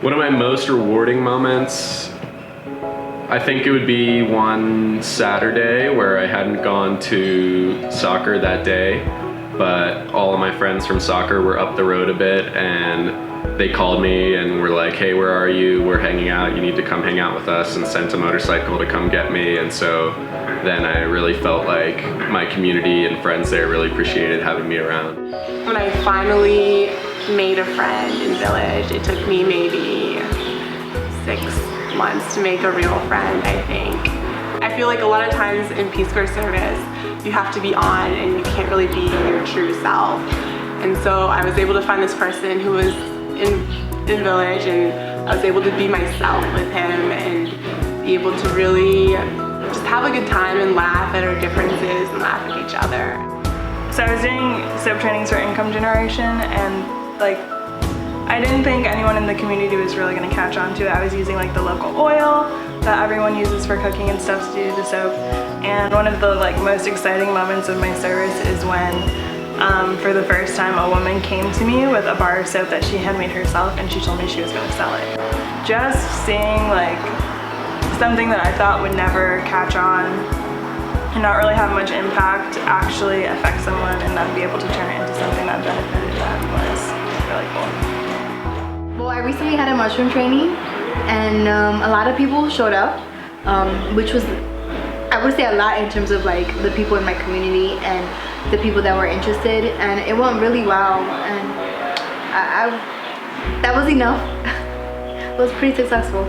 One of my most rewarding moments, I think it would be one Saturday where I hadn't gone to soccer that day, but all of my friends from soccer were up the road a bit and they called me and were like, hey, where are you? We're hanging out, you need to come hang out with us, and sent a motorcycle to come get me. And so then I really felt like my community and friends there really appreciated having me around. When I finally made a friend in Village, it took me maybe 6 months to make a real friend, I think. I feel like a lot of times in Peace Corps service, you have to be on and you can't really be your true self. And so I was able to find this person who was in Village, and I was able to be myself with him and be able to really just have a good time and laugh at our differences and laugh at each other. So I was doing SOAP trainings for income generation, and like I didn't think anyone in the community was really going to catch on to it. I was using like the local oil that everyone uses for cooking and stuff to do the soap. And one of the most exciting moments of my service is when for the first time a woman came to me with a bar of soap that she had made herself, and she told me she was going to sell it. Just seeing something that I thought would never catch on and not really have much impact actually affect someone, and then be able to turn it into something that benefited them was really cool. Well, I recently had a mushroom training, and a lot of people showed up, which was, I would say, a lot in terms of the people in my community and the people that were interested, and it went really well, and that was enough. It was pretty successful.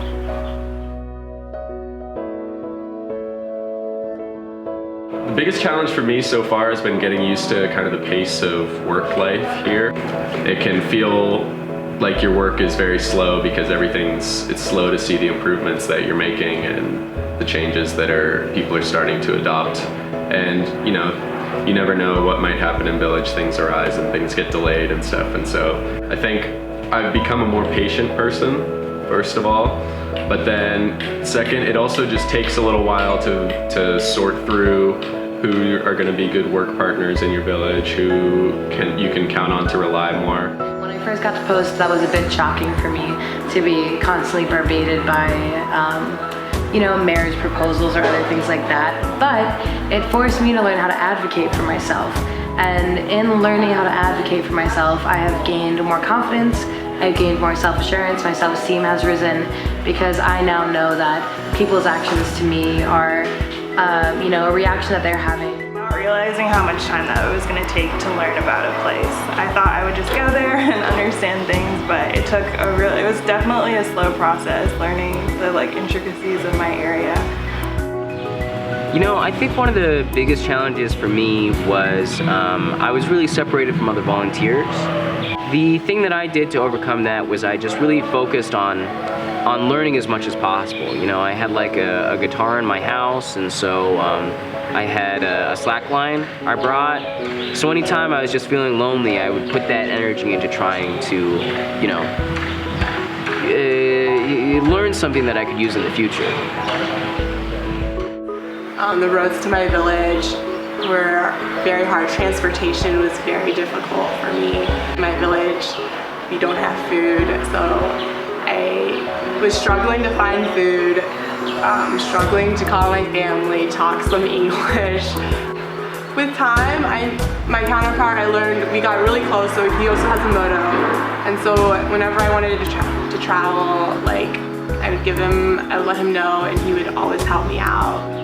The biggest challenge for me so far has been getting used to kind of the pace of work life here. It can feel like your work is very slow because it's slow to see the improvements that you're making and the changes that people are starting to adopt. And you never know what might happen in Village. Things arise and things get delayed and stuff. And so I think I've become a more patient person, first of all. But then second, it also just takes a little while to sort through who are going to be good work partners in your village, who you can count on to rely more. When I first got the post, that was a bit shocking for me to be constantly barbated by marriage proposals or other things like that. But it forced me to learn how to advocate for myself. And in learning how to advocate for myself, I have gained more confidence, I've gained more self-assurance, my self-esteem has risen, because I now know that people's actions to me are a reaction that they're having. Not realizing how much time that it was going to take to learn about a place. I thought I would just go there and understand things, but it took it was definitely a slow process learning the intricacies of my area. I think one of the biggest challenges for me was I was really separated from other volunteers. The thing that I did to overcome that was I just really focused on learning as much as possible. I had a guitar in my house, and so I had a slack line I brought. So anytime I was just feeling lonely, I would put that energy into trying to, learn something that I could use in the future. The roads to my village were very hard. Transportation was very difficult for me. In my village, we don't have food, so I was struggling to find food, struggling to call my family, talk some English. With time, my counterpart, I learned, we got really close, so he also has a moto. And so whenever I wanted to travel, I would let him know, and he would always help me out.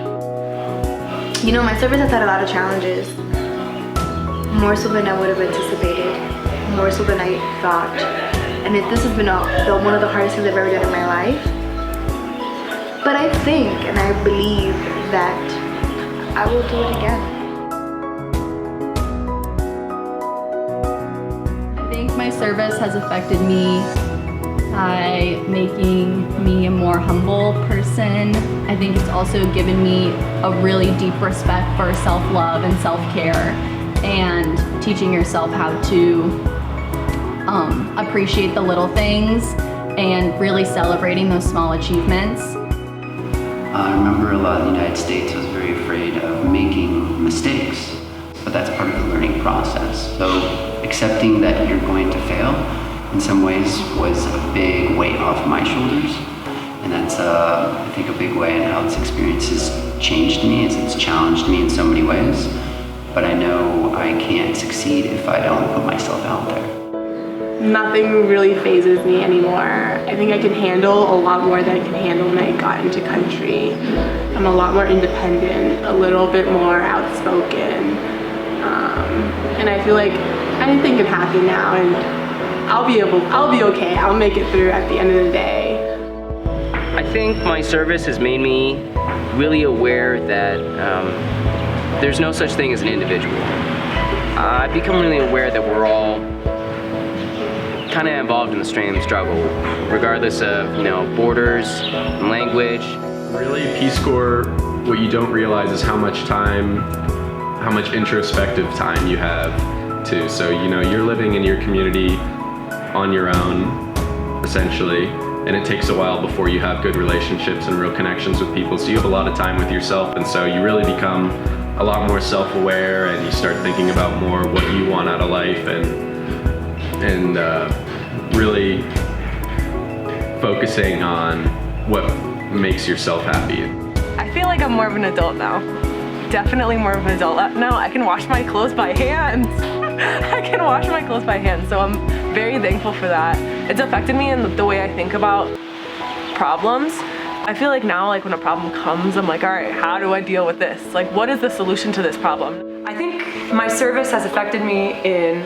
My service has had a lot of challenges, more so than I would have anticipated, more so than I thought. And this has been one of the hardest things I've ever done in my life. But I think and I believe that I will do it again. I think my service has affected me by making me a more humble person. I think it's also given me a really deep respect for self-love and self-care, and teaching yourself how to appreciate the little things and really celebrating those small achievements. I remember a lot of the United States was very afraid of making mistakes, but that's part of the learning process. So accepting that you're going to fail in some ways was a big weight off my shoulders. And that's, I think, a big way in how this experience has changed me. It's challenged me in so many ways. But I know I can't succeed if I don't put myself out there. Nothing really phases me anymore. I think I can handle a lot more than I can handle when I got into country. I'm a lot more independent, a little bit more outspoken. And I feel like anything can happen now, and I'll be okay. I'll make it through at the end of the day. I think my service has made me really aware that there's no such thing as an individual. I've become really aware that we're all kind of involved in the same struggle, regardless of, borders and language. Really, Peace Corps, what you don't realize is how much introspective time you have too. So, you're living in your community on your own, essentially, and it takes a while before you have good relationships and real connections with people. So you have a lot of time with yourself, and so you really become a lot more self-aware, and you start thinking about more what you want out of life, and really focusing on what makes yourself happy. I feel like I'm more of an adult now. Definitely more of an adult now. I can wash my clothes by hand. So I'm very thankful for that. It's affected me in the way I think about problems. I feel like now, when a problem comes, I'm like, all right, how do I deal with this? What is the solution to this problem? I think my service has affected me in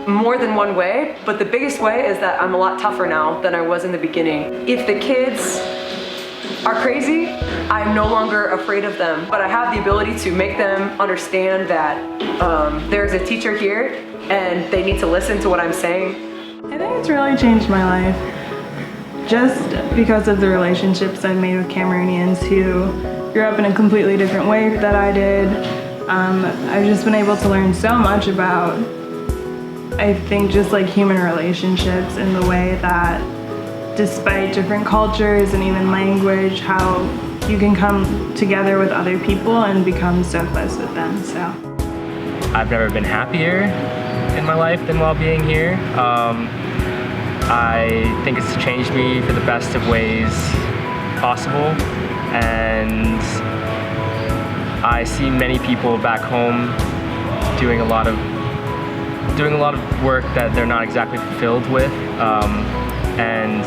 more than one way, but the biggest way is that I'm a lot tougher now than I was in the beginning. If the kids are crazy, I'm no longer afraid of them, but I have the ability to make them understand that there's a teacher here and they need to listen to what I'm saying. I think it's really changed my life just because of the relationships I've made with Cameroonians who grew up in a completely different way that I did. I've just been able to learn so much about, I think, just human relationships in the way that despite different cultures and even language, how you can come together with other people and become so close with them. So I've never been happier in my life than while being here. I think it's changed me for the best of ways possible, and I see many people back home doing a lot of work that they're not exactly fulfilled with, and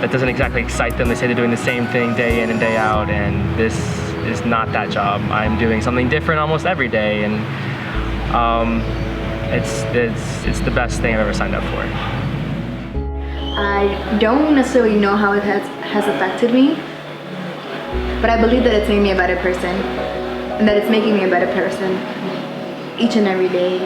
that doesn't exactly excite them. They say they're doing the same thing day in and day out, and this is not that job. I'm doing something different almost every day, and it's the best thing I've ever signed up for. I don't necessarily know how it has affected me, but I believe that it's made me a better person, and that it's making me a better person each and every day.